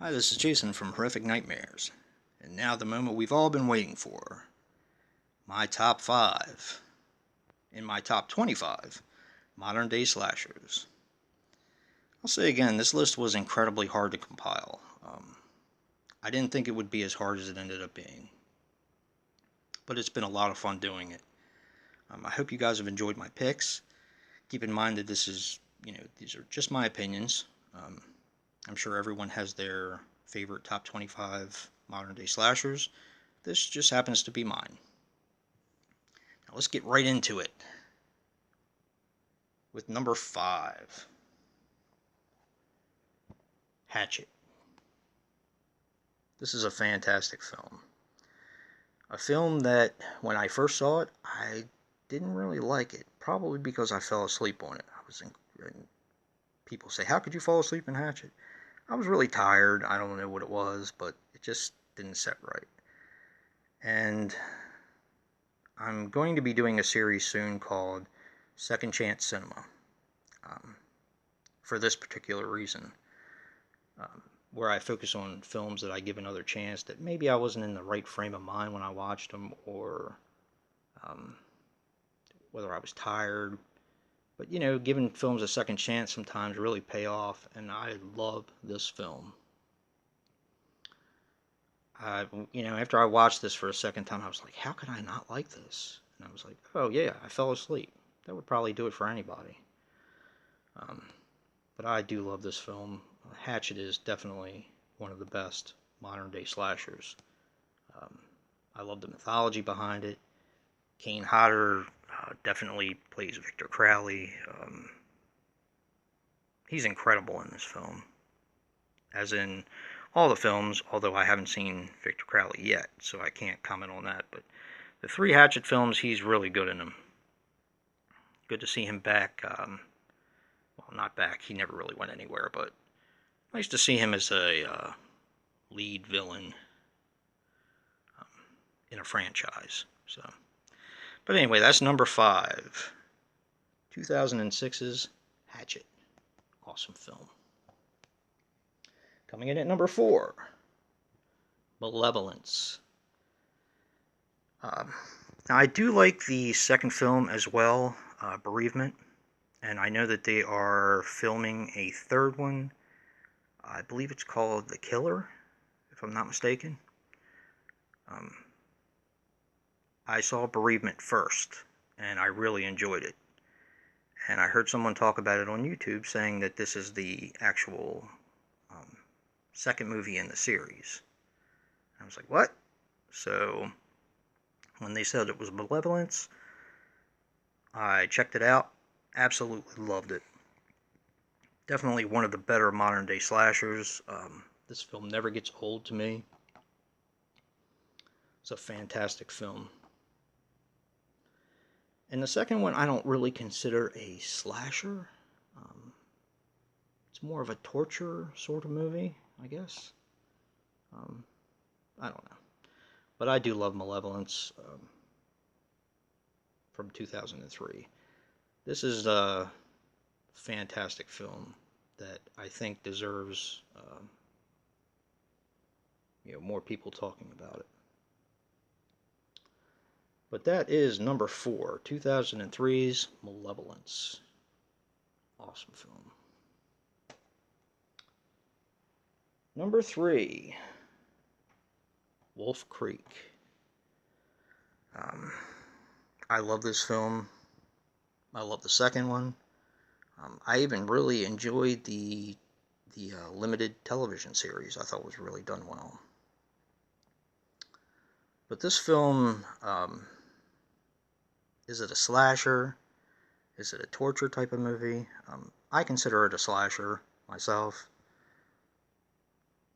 Hi, this is Jason from Horrific Nightmares, and now the moment we've all been waiting for. My top 5. In my top 25, modern day slashers. I'll say again, this list was incredibly hard to compile. I didn't think it would be as hard as it ended up being, but it's been a lot of fun doing it. I hope you guys have enjoyed my picks. Keep in mind that these are just my opinions. I'm sure everyone has their favorite top 25 modern day slashers. This just happens to be mine. Now let's get right into it with number 5, Hatchet. This is a fantastic film. A film that, when I first saw it, I didn't really like it. Probably because I fell asleep on it. People say, how could you fall asleep in Hatchet? I was really tired. I don't know what it was, but it just didn't set right. And I'm going to be doing a series soon called Second Chance Cinema. For this particular reason. Where I focus on films that I give another chance that maybe I wasn't in the right frame of mind when I watched them, or whether I was tired. But, giving films a second chance sometimes really pay off, and I love this film. After I watched this for a second time, I was like, how could I not like this? And I was like, oh yeah, I fell asleep. That would probably do it for anybody. But I do love this film. Hatchet is definitely one of the best modern day slashers. I love the mythology behind it. Kane Hodder definitely plays Victor Crowley. He's incredible in this film, as in all the films, although I haven't seen Victor Crowley yet, so I can't comment on that. But the 3 Hatchet films, he's really good in them. Good to see him back. Well, not back, he never really went anywhere, but nice to see him as a lead villain in a franchise. But anyway, that's number 5. 2006's Hatchet. Awesome film. Coming in at number 4, Malevolence. Now, I do like the second film as well, Bereavement, and I know that they are filming a third one. I believe it's called The Killer, if I'm not mistaken. I saw Bereavement first, and I really enjoyed it. And I heard someone talk about it on YouTube, saying that this is the actual second movie in the series. I was like, what? So, when they said it was Malevolence, I checked it out. Absolutely loved it. Definitely one of the better modern day slashers. This film never gets old to me. It's a fantastic film. And the second one I don't really consider a slasher. It's more of a torture sort of movie, I guess. I don't know. But I do love Malevolence from 2003. This is a fantastic film that I think deserves more people talking about it. But that is number 4, 2003's Malevolence. Awesome film. Number 3, Wolf Creek. I love this film. I love the second one. I even really enjoyed the limited television series. I thought was really done well. But this film, is it a slasher? Is it a torture type of movie? I consider it a slasher myself,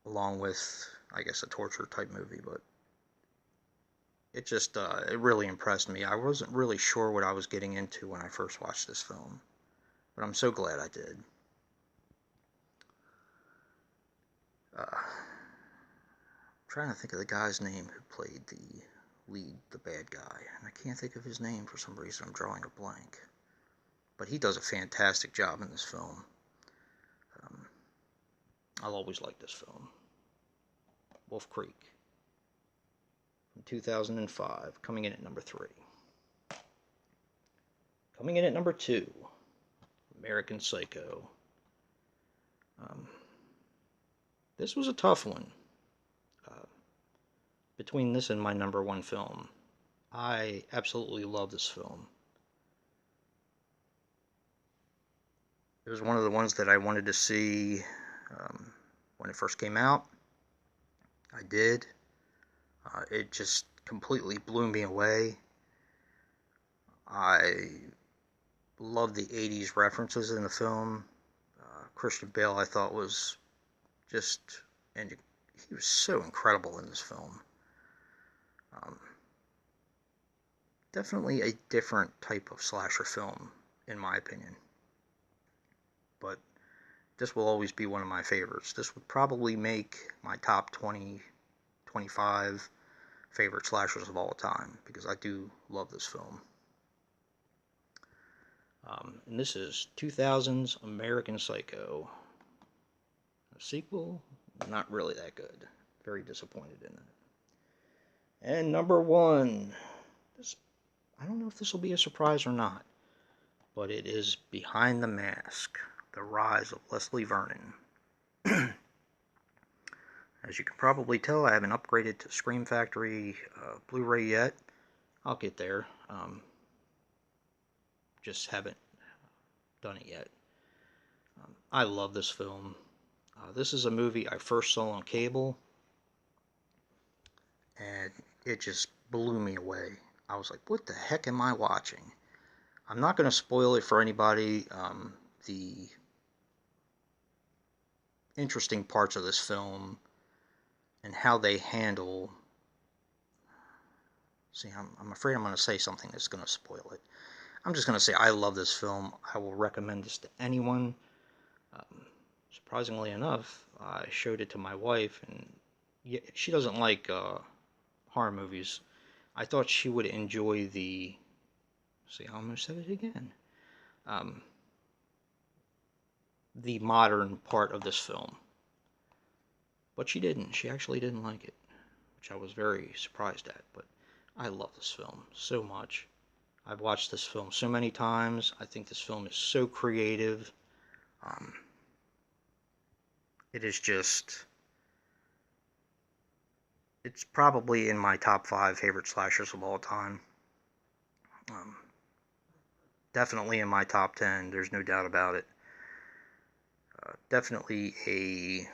along with, I guess, a torture type movie, but it just, it really impressed me. I wasn't really sure what I was getting into when I first watched this film, but I'm so glad I did. I'm trying to think of the guy's name who played the lead, the bad guy, and I can't think of his name for some reason. I'm drawing a blank. But he does a fantastic job in this film. I'll always like this film. Wolf Creek from 2005, coming in at number 3. Coming in at number 2, American Psycho. This was a tough one. Between this and my number 1 film, I absolutely love this film. It was one of the ones that I wanted to see when it first came out. I did. It just completely blew me away. I love the 80s references in the film. Christian Bale, I thought, was just, and he was so incredible in this film. Definitely a different type of slasher film, in my opinion. But this will always be one of my favorites. This would probably make my top 20, 25 favorite slashers of all time, because I do love this film. And this is 2000's American Psycho. A sequel, not really that good. Very disappointed in it. And number 1, I don't know if this will be a surprise or not, but it is Behind the Mask, The Rise of Leslie Vernon. As you can probably tell, I haven't upgraded to Scream Factory Blu-ray yet. I'll get there. Just haven't done it yet. I love this film. This is a movie I first saw on cable, and it just blew me away. I was like, what the heck am I watching? I'm not going to spoil it for anybody. The interesting parts of this film and how they handle... See, I'm afraid I'm going to say something that's going to spoil it. I'm just going to say I love this film. I will recommend this to anyone. Surprisingly enough, I showed it to my wife, and she doesn't like horror movies. I thought she would enjoy the... See, I almost said it again. The modern part of this film. But she didn't. She actually didn't like it, which I was very surprised at. But I love this film so much. I've watched this film so many times. I think this film is so creative. It is just... It's probably in my top 5 favorite slashers of all time. Definitely in my top 10, there's no doubt about it. Definitely a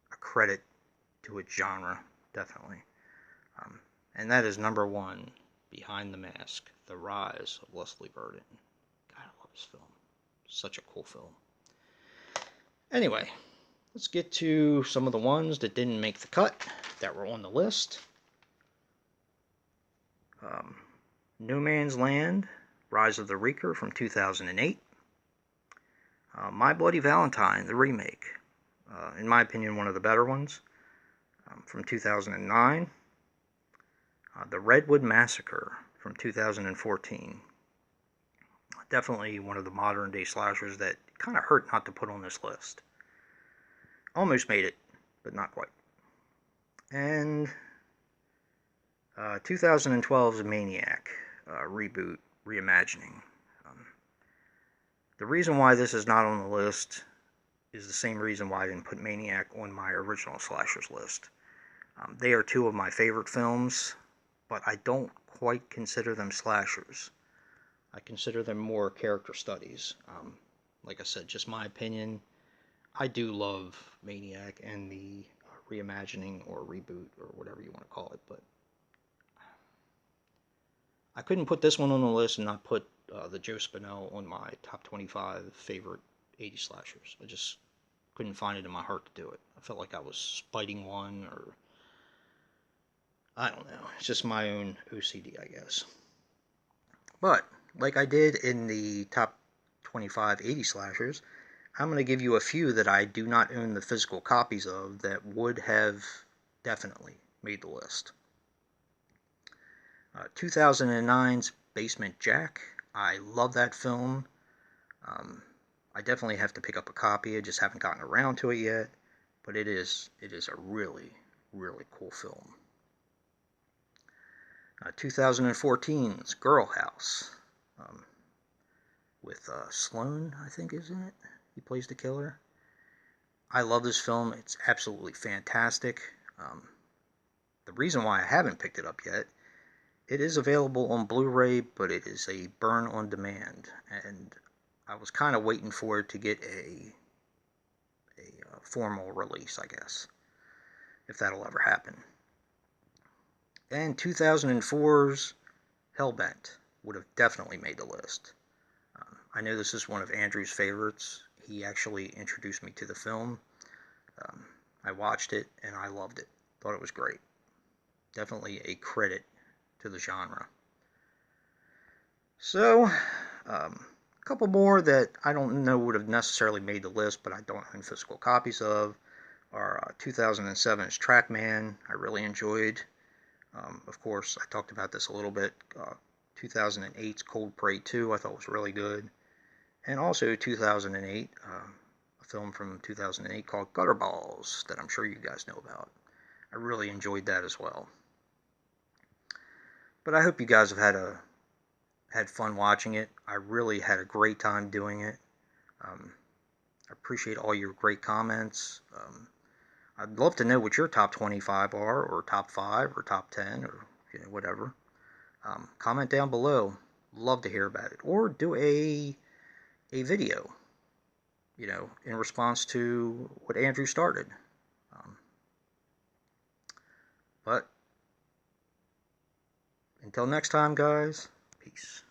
credit to its genre, definitely. And that is number 1, Behind the Mask, The Rise of Leslie Vernon. God, I love this film. Such a cool film. Anyway, let's get to some of the ones that didn't make the cut, that were on the list. No Man's Land, Rise of the Reeker from 2008. My Bloody Valentine, the remake. In my opinion, one of the better ones, from 2009. The Redwood Massacre from 2014. Definitely one of the modern day slashers that kind of hurt not to put on this list. Almost made it, but not quite. And 2012's Maniac reboot, reimagining. The reason why this is not on the list is the same reason why I didn't put Maniac on my original slashers list. They are 2 of my favorite films, but I don't quite consider them slashers. I consider them more character studies. Like I said, just my opinion. I do love Maniac and the reimagining or reboot or whatever you want to call it, but I couldn't put this one on the list and not put the Joe Spinell on my top 25 favorite 80 slashers. I just couldn't find it in my heart to do it. I felt like I was spiting one, or I don't know. It's just my own OCD, I guess. But like I did in the top 25 80 slashers, I'm going to give you a few that I do not own the physical copies of that would have definitely made the list. 2009's Basement Jack. I love that film. I definitely have to pick up a copy. I just haven't gotten around to it yet. But it is a really, really cool film. 2014's Girl House, with Sloan, I think, is in it. He plays the killer. I love this film. It's absolutely fantastic. The reason why I haven't picked it up yet, it is available on Blu-ray, but it is a burn on demand, and I was kind of waiting for it to get a formal release, I guess, if that'll ever happen. And 2004's Hellbent would have definitely made the list. I know this is one of Andrew's favorites. He actually introduced me to the film. I watched it and I loved it. Thought it was great. Definitely a credit to the genre. So, a couple more that I don't know would have necessarily made the list, but I don't own physical copies of, are 2007's Trackman. I really enjoyed. Of course, I talked about this a little bit. 2008's Cold Prey 2 I thought was really good. And also 2008, a film from 2008 called Gutterballs that I'm sure you guys know about. I really enjoyed that as well. But I hope you guys have had fun watching it. I really had a great time doing it. I appreciate all your great comments. I'd love to know what your top 25 are, or top 5, or top 10, or whatever. Comment down below. Love to hear about it. Or do a video, in response to what Andrew started. But until next time, guys, peace.